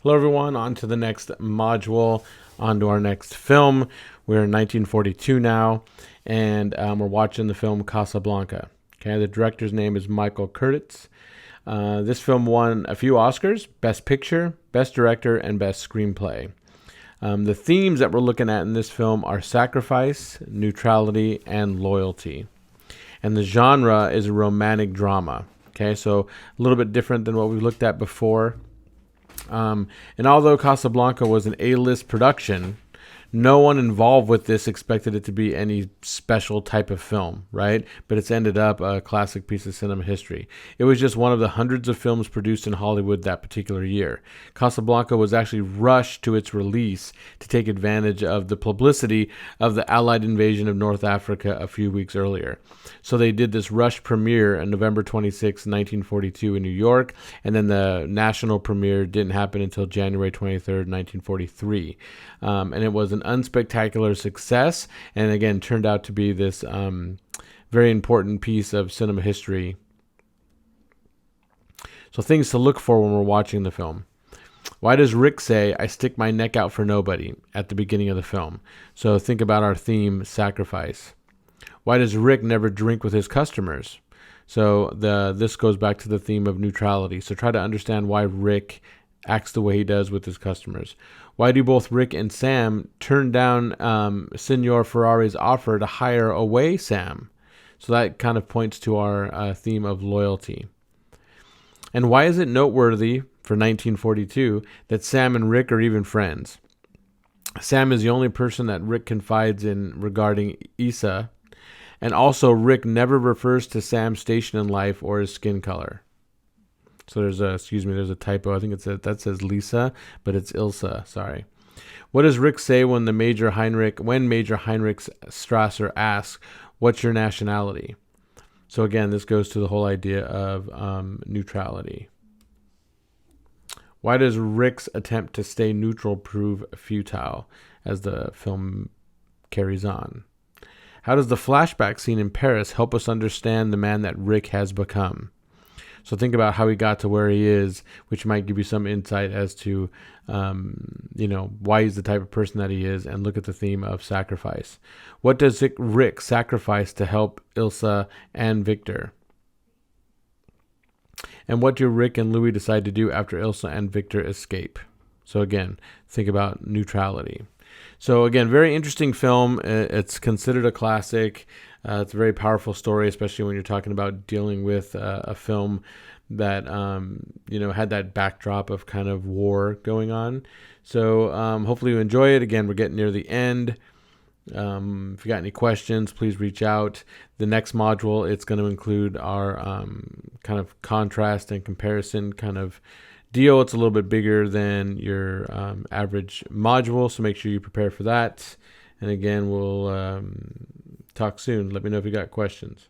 Hello everyone, on to the next module, on to our next film. We're in 1942 now, and we're watching the film Casablanca. Okay, the director's name is Michael Curtiz. This film won a few Oscars: Best Picture, Best Director, and Best Screenplay. The themes that we're looking at in this film are sacrifice, neutrality, and loyalty. And the genre is a romantic drama. Okay, so a little bit different than what we've looked at before. And although Casablanca was an A-list production, no one involved with this expected it to be any special type of film, right? But it's ended up a classic piece of cinema history. It was just one of the hundreds of films produced in Hollywood that particular year. Casablanca was actually rushed to its release to take advantage of the publicity of the Allied invasion of North Africa a few weeks earlier. So they did this rush premiere on November 26, 1942 in New York, and then the national premiere didn't happen until January 23rd, 1943. And it was an unspectacular success, and again turned out to be this very important piece of cinema history. So things to look for when we're watching the film. Why does Rick say, "I stick my neck out for nobody" at the beginning of the film? So think about our theme, sacrifice. Why does Rick never drink with his customers? So this goes back to the theme of neutrality. So try to understand why Rick acts the way he does with his customers. Why do both Rick and Sam turn down Signor Ferrari's offer to hire away Sam? So that kind of points to our theme of loyalty. And why is it noteworthy for 1942 that Sam and Rick are even friends? Sam is the only person that Rick confides in regarding Issa, and also Rick never refers to Sam's station in life or his skin color. So there's a typo. I think that says Lisa, but it's Ilsa. Sorry. What does Rick say when Major Heinrich Strasser asks, "What's your nationality?" So again, this goes to the whole idea of neutrality. Why does Rick's attempt to stay neutral prove futile as the film carries on? How does the flashback scene in Paris help us understand the man that Rick has become? So think about how he got to where he is, which might give you some insight as to, why he's the type of person that he is, and look at the theme of sacrifice. What does Rick sacrifice to help Ilsa and Victor? And what do Rick and Louis decide to do after Ilsa and Victor escape? So again, think about neutrality. So again, very interesting film. It's considered a classic. It's a very powerful story, especially when you're talking about dealing with a film that had that backdrop of kind of war going on. So hopefully you enjoy it. Again, we're getting near the end. If you got any questions, please reach out. The next module, it's going to include our kind of contrast and comparison kind of deal. It's a little bit bigger than your average module, so make sure you prepare for that. And again, we'll talk soon. Let me know if you got questions.